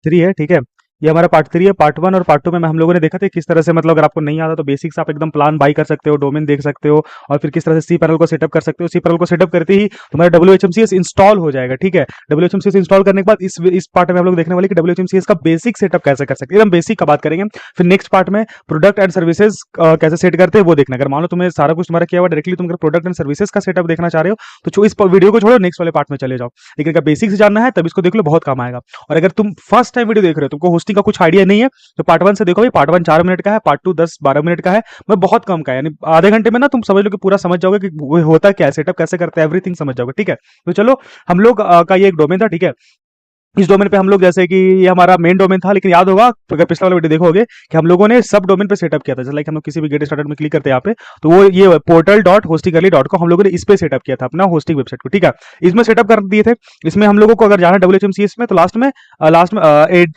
3 है, ठीक है। ये हमारा पार्ट 3 है। पार्ट 1 और पार्ट 2 में हम लोगों ने देखा था किस तरह से, मतलब अगर आपको नहीं आता तो बेसिक्स आप एकदम प्लान बाई कर सकते हो, डोमेन देख सकते हो, और फिर किस तरह से सी पैनल को सेटअप कर सकते हो। सी पैनल को सेटअप करते ही तुम्हारा डब्ल्यू इंस्टॉल हो जाएगा, ठीक है। डब्ल्यू इंस्टॉल करने के बाद इस पार्ट में हम लोग देखने वाले कि डब्ल्यू का बेसिक सेटअप कैसे कर सकते हैं, एकदम बेसिक का बात करेंगे। फिर नेक्स्ट पार्ट में प्रोडक्ट एंड सर्विसेज कैसे सेट करते हैं वो देखना। अगर मान लो तुम्हें सारा कुछ तुम्हारा किया हुआ, डायरेक्टली तुम अगर प्रोडक्ट एंड सर्विसेज का सेटअप देखना चाह रहे हो तो इस वीडियो को छोड़ो, नेक्स्ट वाले पार्ट में चले जाओ। लेकिन अगर बेसिक्स जानना है तब इसको देख लो, बहुत काम आएगा। और अगर तुम फर्स्ट टाइम वीडियो देख रहे हो, तुमको होस्टिंग का कुछ आइडिया नहीं है, तो पार्ट 1 से देखो भाई। पार्ट 1 4 मिनट का है, पार्ट 2 10-12 मिनट का है, मैं बहुत कम का है, यानी आधे घंटे में ना तुम समझ लो कि पूरा समझ जाओगे कि वो होता क्या है, सेटअप कैसे करते हैं, एवरीथिंग समझ जाओगे, ठीक है। तो चलो, हम लोग का ये एक डोमेन था, ठीक है। इस डोमेन पे हम लोग, जैसे कि ये हमारा मेन डोमेन था, लेकिन याद होगा अगर पिछला वाला वीडियो देखोगे कि हम लोगों ने सब डोमेन पे सेटअप किया था। जैसे लाइक हम लोग किसी भी गेट स्टार्टर में क्लिक करते हैं यहाँ पे, तो वो ये portal.hostingerly.com हम लोगों ने इस पे सेटअप किया था अपना होस्टिंग वेबसाइट को, ठीक है। इसमें सेटअप कर दिए थे। इसमें हम लोगों को अगर जाना है डब्ल्यूएचएमसीएस में, तो लास्ट में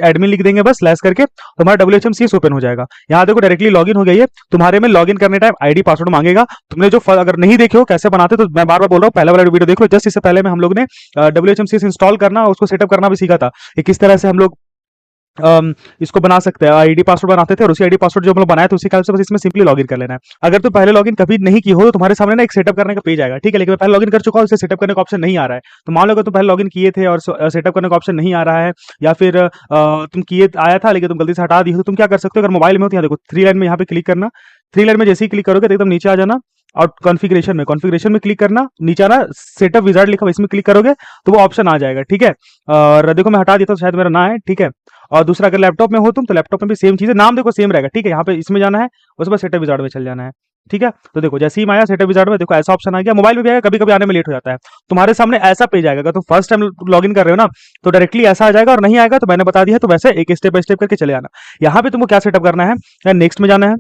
एडमिन लिख देंगे बस स्लैश करके, तो हमारा डब्ल्यूएचएमसीएस ओपन हो जाएगा। यहाँ देखो डायरेक्टली लॉगिन हो गई है। तुम्हारे में लॉगिन करने टाइम आईडी पासवर्ड मांगेगा। तुमने जो अगर नहीं देखे हो कैसे बनाते, तो मैं बार बार बोल रहा हूँ, पहला वाला वीडियो देख लो। जस्ट इससे पहले में हम लोग ने डब्ल्यूएचएमसीएस इंस्टॉल करना और उसको सेटअप करना भी सीखा था कि किस तरह से हम लोग इसको बना सकते हैं। आईडी पासवर्ड बनाते थे, और उसी आईडी पासवर्ड जो हम लोग बनाए थे उसी कारण से बस इसमें सिंपली लॉगिन कर लेना है। अगर तुम पहले लॉगिन कभी नहीं की हो तो तुम्हारे सामने ना एक सेटअप करने का पेज आएगा, ठीक है। लेकिन मैं पहले लॉगिन कर चुका हूं, इसे सेटअप करने का ऑप्शन नहीं आ रहा है। तो मान लो अगर तुम पहले लॉगिन किए थे और सेटअप करने का ऑप्शन नहीं आ रहा है, या फिर तुम किए आया था लेकिन तुम गलती से हटा दी हो, तो तुम क्या कर सकते हो। अगर मोबाइल में हो तो यहाँ देखो 3 लाइन में यहाँ पे क्लिक करना। 3 लाइन में जैसे ही क्लिक करोगे तो एकदम नीचे आ जाना, और कॉन्फ़िगरेशन में क्लिक करना। नीचे आना, सेटअप विजार्ड लिखा हुआ, इसमें क्लिक करोगे तो वो ऑप्शन आ जाएगा, ठीक है। और देखो मैं हटा देता हूँ, शायद मेरा ना है, ठीक है। और दूसरा, अगर लैपटॉप में हो तुम, तो लैपटॉप में भी सेम चीज है, नाम देखो सेम रहेगा, ठीक है। यहाँ पे इसमें जाना है, उसके बाद सेटअप विजार्ड में चल जाना है, ठीक है। तो देखो जैसे ही मैं आया सेटअप विजार्ड में, देखो ऐसा ऑप्शन आ गया। मोबाइल में भी आएगा, कभी कभी आने में लेट हो जाता है। तुम्हारे सामने ऐसा पेज आएगा। अगर तुम फर्स्ट टाइम लॉगिन कर रहे हो ना, तो डायरेक्टली ऐसा आ जाएगा, और नहीं आएगा तो मैंने बता दिया है, तो वैसे एक स्टेप बाय स्टेप करके चले आना। यहाँ पे तुमको क्या सेटअप करना है, नेक्स्ट में जाना है,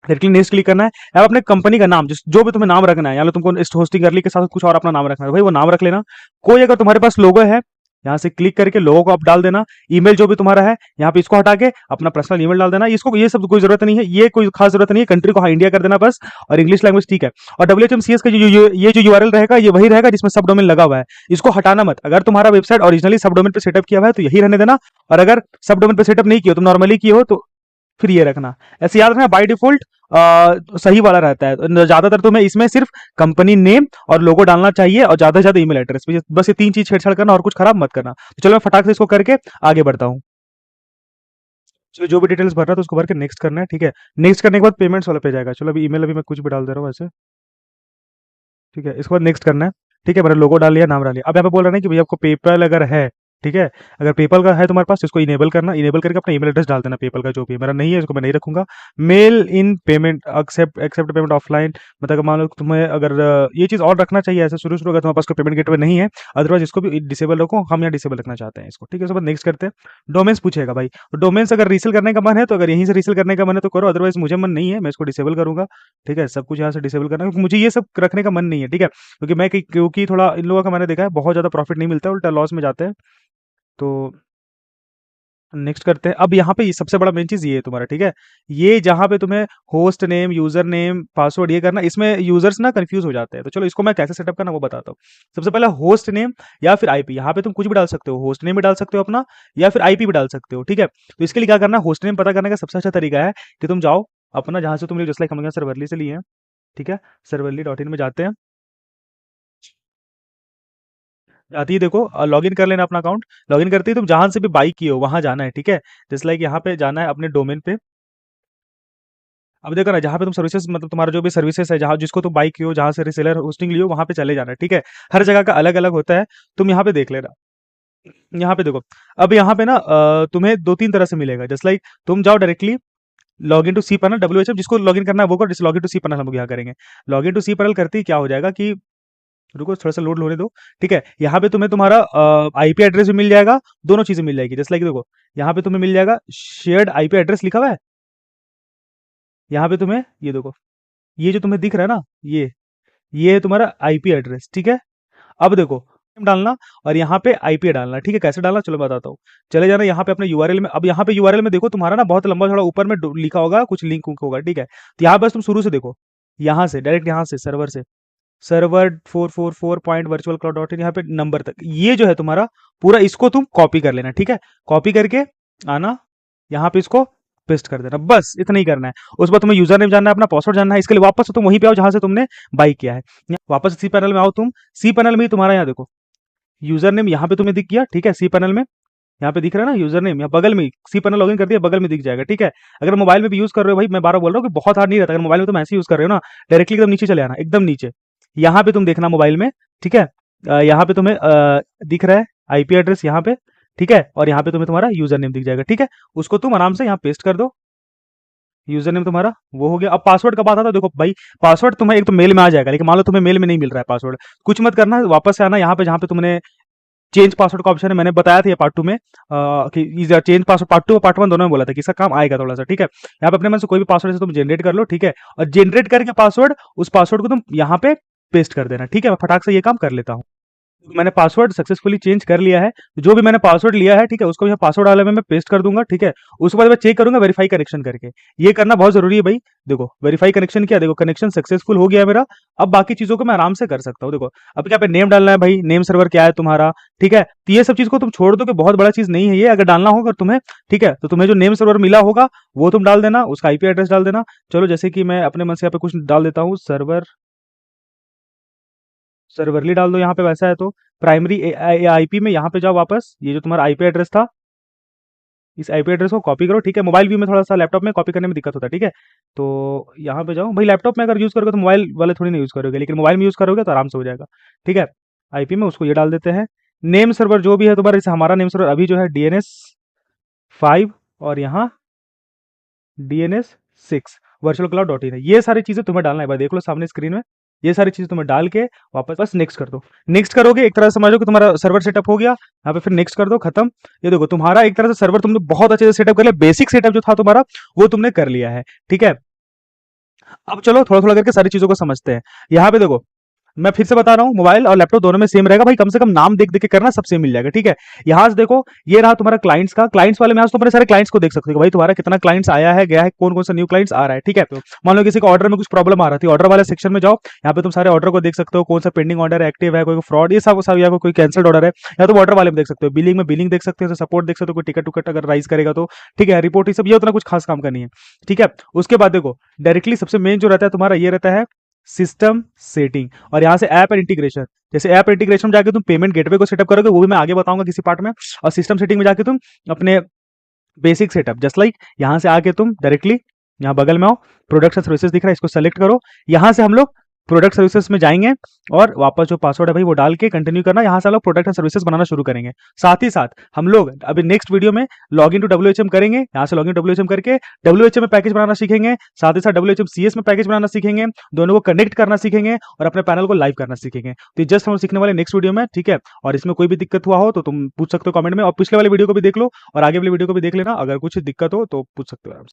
डायरेक्टली नेक्स्ट क्लिक करना है। अब अपने कंपनी का नाम, जो भी तुम्हें नाम रखना है, या तुमको होस्टिंग अर्ली के साथ कुछ और अपना नाम रखना है, भाई वो नाम रख लेना। कोई अगर तुम्हारे पास लोगो है, यहाँ से क्लिक करके लोगो को आप डाल देना। ईमेल जो भी तुम्हारा है, यहाँ पे इसको हटा के अपना पर्सनल ईमेल डाल देना। इसको ये सब कोई जरूरत नहीं है, ये कोई खास जरूरत नहीं है। कंट्री को हाँ इंडिया कर देना बस, और इंग्लिश लैंग्वेज, ठीक है। और डब्ल्यूएचएमसीएस का ये जो यूआरएल रहेगा, ये वही रहेगा जिसमें सब डोमेन लगा हुआ है। इसको हटाना मत। अगर तुम्हारा वेबसाइट ओरिजिनली सब डोमेन पे सेटअप किया हुआ है तो यही रहने देना, और अगर सब डोमेन पे सेटअप नहीं किया, तुम नॉर्मली किए हो, तो फिर ये रखना। ऐसे याद रखना, बाय डिफॉल्ट सही वाला रहता है। ज्यादातर तुम्हें इसमें सिर्फ कंपनी नेम और लोगो डालना चाहिए, और ज्यादा से ज्यादा ईमेल एड्रेस, बस ये 3 चीज छेड़छाड़ करना, और कुछ खराब मत करना। तो चलो मैं फटाक से इसको करके आगे बढ़ता हूँ। चलो जो भी डिटेल्स भरना है तो उसको भर के नेक्स्ट करना है, ठीक है। नेक्स्ट करने के बाद पेमेंट्स वाला पेज आएगा। चलो अभी ईमेल अभी मैं कुछ भी डाल दे रहा हूँ ऐसे, ठीक है। इसके बाद नेक्स्ट करना है, ठीक है। मैंने लोगो डाल लिया, नाम डाल लिया। अब यहाँ पे बोल रहा है कि भैया आपको पेपल अगर है, ठीक है, अगर पेपल का है तुम्हारे पास, तो इसको इनेबल करना। इनेबल करके अपना ईमेल एड्रेस डाल देना, पेपल का जो भी है। मेरा नहीं है, इसको मैं नहीं रखूंगा। Mail in payment, accept payment offline, मतलब मान लो तुम्हें अगर ये चीज़ और रखना चाहिए ऐसे शुरू शुरू, अगर तुम्हारे पास कोई पेमेंट गेटवे नहीं है। अदरवाइज इसको भी डिसेबल रखो, हम यहाँ डिसेबल रखना चाहते हैं इसको, ठीक है। उसके बाद नेक्स्ट करते हैं। डोमेन्स पूछेगा भाई, तो डोमेन्स अगर रीसेल करने का मन है तो अगर यहीं से रीसेल करने का मन है तो करो, अदरवाइज मुझे मन नहीं है, मैं इसको डिसेबल करूंगा, ठीक है। सब कुछ यहाँ से डिसेबल करना, क्योंकि मुझे ये सब रखने का मन नहीं है, ठीक है। क्योंकि थोड़ा इन लोगों का मैंने देखा है बहुत ज़्यादा प्रॉफिट नहीं मिलता है, उल्टा लॉस में जाते हैं। तो नेक्स्ट करते हैं। अब यहाँ पे सबसे बड़ा मेन चीज ये है तुम्हारा, ठीक है। ये जहाँ पे तुम्हें host name, user name, password ये करना, इसमें यूजर्स ना कंफ्यूज हो जाते हैं। तो चलो इसको मैं कैसे सेटअप करना वो बताता हूँ। सबसे पहले होस्ट नेम या फिर आईपी, यहाँ पे तुम कुछ भी डाल सकते हो। होस्ट नेम भी डाल सकते हो अपना, या फिर आईपी भी डाल सकते हो, ठीक है। तो इसके लिए क्या करना, होस्ट नेम पता करने का सबसे अच्छा तरीका है कि तुम जाओ अपना, जहाँ से तुम जस्ट लाइक हम लोग सर्वरली से लिए हैं, ठीक है। सर्वरली.in में जाते हैं। आती है देखो, लॉगिन कर लेना अपना अकाउंट। लॉगिन करते ही तुम जहां से भी बाई किए हो वहां जाना है, ठीक है। जैसे लाइक यहाँ पे जाना है अपने डोमेन पे। अब देखो ना, जहाँ पे तुम सर्विसेज, मतलब तुम्हारा जो भी सर्विसेज है, जहाँ जिसको तुम बाई किए हो, जहाँ से रिसेलर होस्टिंग लियो, वहां पे चले जाना है, ठीक है। हर जगह का अलग अलग होता है, तुम यहाँ पे देख लेना। यहाँ पे देखो, अब यहाँ पे ना तुम्हें 2-3 तरह से मिलेगा। जस्ट लाइक तुम जाओ directly log in to cPanel, W जिसको लॉगिन करना है वो करो। जैसे log in to cPanel हम लोग यहाँ करेंगे। Log in to cPanel करते ही क्या हो जाएगा कि, रुको थोड़ा सा लोड होने दो, ठीक है। यहाँ पे तुम्हें तुम्हारा आईपी एड्रेस भी मिल जाएगा, दोनों चीजें मिल जाएगी। जैसे लाइक देखो, यहाँ पे तुम्हें मिल जाएगा शेयर्ड आईपी एड्रेस लिखा हुआ है। यहाँ पे तुम्हें ये देखो, ये जो तुम्हें दिख रहा है ना, ये है तुम्हारा आईपी एड्रेस, ठीक है। अब देखो डालना, और यहाँ पे आईपी डालना, ठीक है। कैसे डालना चलो बताता हूँ। चले जाना यहाँ पे अपने यूआरएल में। अब यहाँ पे यूआरएल में देखो तुम्हारा ना बहुत लंबा, थोड़ा ऊपर में लिखा होगा कुछ लिंक होगा, ठीक है। तो यहाँ बस तुम शुरू से देखो, यहाँ से डायरेक्ट, यहाँ से सर्वर से सर्वर 444.virtualcloud.in, यहाँ पे नंबर तक ये जो है तुम्हारा पूरा, इसको तुम कॉपी कर लेना, ठीक है। कॉपी करके आना, यहाँ पे इसको पेस्ट कर देना, बस इतना ही करना है। उसके बाद तुम्हें यूजर नेम जानना है, अपना पासवर्ड जानना है। इसके लिए वापस तुम वहीं पे आओ जहां से तुमने बाई किया है, वापस सी पैनल में आओ तुम। सी पैनल में ही तुम्हारा यहाँ देखो यूजर नेम यहाँ पे तुम्हें दिख गया, ठीक है। सी पैनल में यहाँ पे दिख रहा है ना यूजर नेम, यहाँ बगल में सी पैनल लॉगिन कर दिया, बगल में दिख जाएगा, ठीक है। अगर मोबाइल में भी यूज कर रहे हो भाई, मैं बार बोल रहा हूँ कि बहुत हार्ड नहीं रहता। अगर मोबाइल में तुम ऐसे यूज कर रहे हो ना, डायरेक्टली एकदम नीचे चले आना, एकदम नीचे, यहाँ पे तुम देखना मोबाइल में, ठीक है। यहाँ पे तुम्हें दिख रहा है आईपी एड्रेस यहाँ पे, ठीक है। और यहाँ पे तुम्हें तुम्हारा यूजर नेम दिख जाएगा, ठीक है। उसको तुम आराम से यहाँ पेस्ट कर दो, यूजर नेम तुम्हारा वो हो गया। अब पासवर्ड का बात आता है, देखो भाई पासवर्ड तुम्हें एक तो मेल में आ जाएगा, लेकिन मान लो तुम्हें मेल में नहीं मिल रहा है पासवर्ड, कुछ मत करना, वापस से आना यहाँ पे जहाँ पे तुमने चेंज पासवर्ड का ऑप्शन है, मैंने बताया था ये पार्ट 2 में कि चेंज पासवर्ड पार्ट 2 और पार्ट 1 दोनों में बोला था कि इसका काम आएगा थोड़ा सा, ठीक है। यहाँ पे अपने मन से कोई भी पासवर्ड से तुम जनरेट कर लो, ठीक है। और जनरेट करके पासवर्ड, उस पासवर्ड को तुम यहाँ पे पेस्ट कर देना, ठीक है। मैं फटाक से ये काम कर लेता हूँ। मैंने पासवर्ड सक्सेसफुली चेंज कर लिया है, जो भी मैंने पासवर्ड लिया है, ठीक है, उसको यहाँ पासवर्ड वाले में मैं पेस्ट कर दूंगा, ठीक है। उसके बाद मैं चेक करूंगा वेरीफाई कनेक्शन करके, ये करना बहुत जरूरी है भाई। देखो वेरीफाई कनेक्शन किया, देखो कनेक्शन सक्सेसफुल हो गया है मेरा। अब बाकी चीजों को मैं आराम से कर सकता हूँ। देखो अब क्या पे नेम डालना है भाई, नेम सर्वर क्या है तुम्हारा, ठीक है। तो ये सब चीज को तुम छोड़ दो कि बहुत बड़ा चीज नहीं है ये, अगर डालना होगा तुम्हें, ठीक है, तो तुम्हें जो नेम सर्वर मिला होगा वो तुम डाल देना, उसका आईपी एड्रेस डाल देना। चलो जैसे कि मैं अपने मन से यहाँ पे कुछ डाल देता हूँ, सर्वर सर्वरली डाल दो यहाँ पे, वैसा है तो प्राइमरी आईपी में यहाँ पे जाओ वापस, ये जो तुम्हारा आईपी एड्रेस था, इस आईपी एड्रेस को कॉपी करो, ठीक है। मोबाइल व्यू में थोड़ा सा लैपटॉप में कॉपी करने में दिक्कत होता है, ठीक है। तो यहाँ पे जाओ भाई, लैपटॉप में अगर यूज करोगे तो मोबाइल वाले थोड़ी ना यूज करोगे, लेकिन मोबाइल में यूज करोगे तो आराम से हो जाएगा, ठीक है। आईपी में उसको ये डाल देते हैं। नेम सर्वर जो भी है तुम्हारा, जैसे हमारा नेम सर्वर अभी जो है DNS 5 और यहाँ DNS 6 virtualcloud.in है। ये सारी चीजें तुम्हें डालना है भाई, देख लो सामने स्क्रीन में, ये सारी चीजें तुम्हें डाल के वापस बस नेक्स्ट कर दो। नेक्स्ट करोगे एक तरह से समझो कि तुम्हारा सर्वर सेटअप हो गया। यहाँ पे फिर नेक्स्ट कर दो, खत्म। ये देखो तुम्हारा एक तरह से सर्वर तुमने बहुत अच्छे से सेटअप कर लिया, बेसिक सेटअप जो था तुम्हारा वो तुमने कर लिया है, ठीक है। अब चलो थोड़ा थोड़ा करके सारी चीजों को समझते हैं। यहाँ पे देखो मैं फिर से बता रहा हूँ, मोबाइल और लैपटॉप दोनों में सेम रहेगा भाई, कम से कम नाम देख देख के करना, सब सेम मिल जाएगा, ठीक है। यहां से देखो ये रहा तुम्हारा क्लाइंट्स का, क्लाइंट्स वाले में यहाँ से तुम अपने सारे क्लाइंट्स को देख सकते हो भाई, तुम्हारा कितना क्लाइंट्स आया है गया है, कौन कौन सा न्यू क्लाइंट्स आ रहा है, ठीक है। तो मान लो किसी का ऑर्डर में कुछ प्रॉब्लम आ रहा थी, ऑर्डर वाले सेक्शन में जाओ, यहाँ पे तुम सारे ऑर्डर को देख सकते हो, कौन सा पेंडिंग ऑर्डर एक्टिव है, कोई फ्रॉड, ये सब या कोई कैंसल्ड ऑर्डर है, या तुम ऑर्डर वाले में देख सकते हो। बिलिंग में बिलिंग देख सकते हो, सपोर्ट देख सकते हो, कोई टिकट टुकट अगर राइज करेगा तो, ठीक है। रिपोर्ट ये सब, ये उतना कुछ खास काम का नहीं है, ठीक है। उसके बाद देखो डायरेक्टली सबसे मेन जो रहता है तुम्हारा, ये रहता है सिस्टम सेटिंग, और यहाँ से ऐप एंड इंटीग्रेशन। जैसे ऐप इंटीग्रेशन में जाके तुम पेमेंट गेटवे को सेटअप करोगे, वो भी मैं आगे बताऊंगा किसी पार्ट में। और सिस्टम सेटिंग में जाके तुम अपने बेसिक सेटअप, जस्ट लाइक यहाँ से आके तुम डायरेक्टली यहाँ बगल में आओ, प्रोडक्ट्स एंड सर्विसेज दिख रहा है, इसको सेलेक्ट करो। यहाँ से हम लोग प्रोडक्ट सर्विसेज में जाएंगे, और वापस जो पासवर्ड है भाई वो डाल के कंटिन्यू करना। यहाँ से हम लोग प्रोडक्ट एंड सर्विसेज बनाना शुरू करेंगे। साथ ही साथ हम लोग अभी नेक्स्ट वीडियो में लॉग इन टू WHM करेंगे, यहाँ से लॉग इन WHM करके WHM में पैकेज बनाना सीखेंगे, साथ ही साथ WHM CS में पैकेज बनाना सीखेंगे, दोनों को कनेक्ट करना सीखेंगे, और अपने पैनल को लाइव करना सीखेंगे। तो जस्ट हम सीखने वाले नेक्स्ट वीडियो में, ठीक है। और इसमें कोई भी दिक्कत हुआ हो तो तुम पूछ सकते हो कमेंट में, और पिछले वाले वीडियो को भी देख लो और आगे वाले वीडियो को भी देख लेना, अगर कुछ दिक्कत हो तो पूछ सकते हो।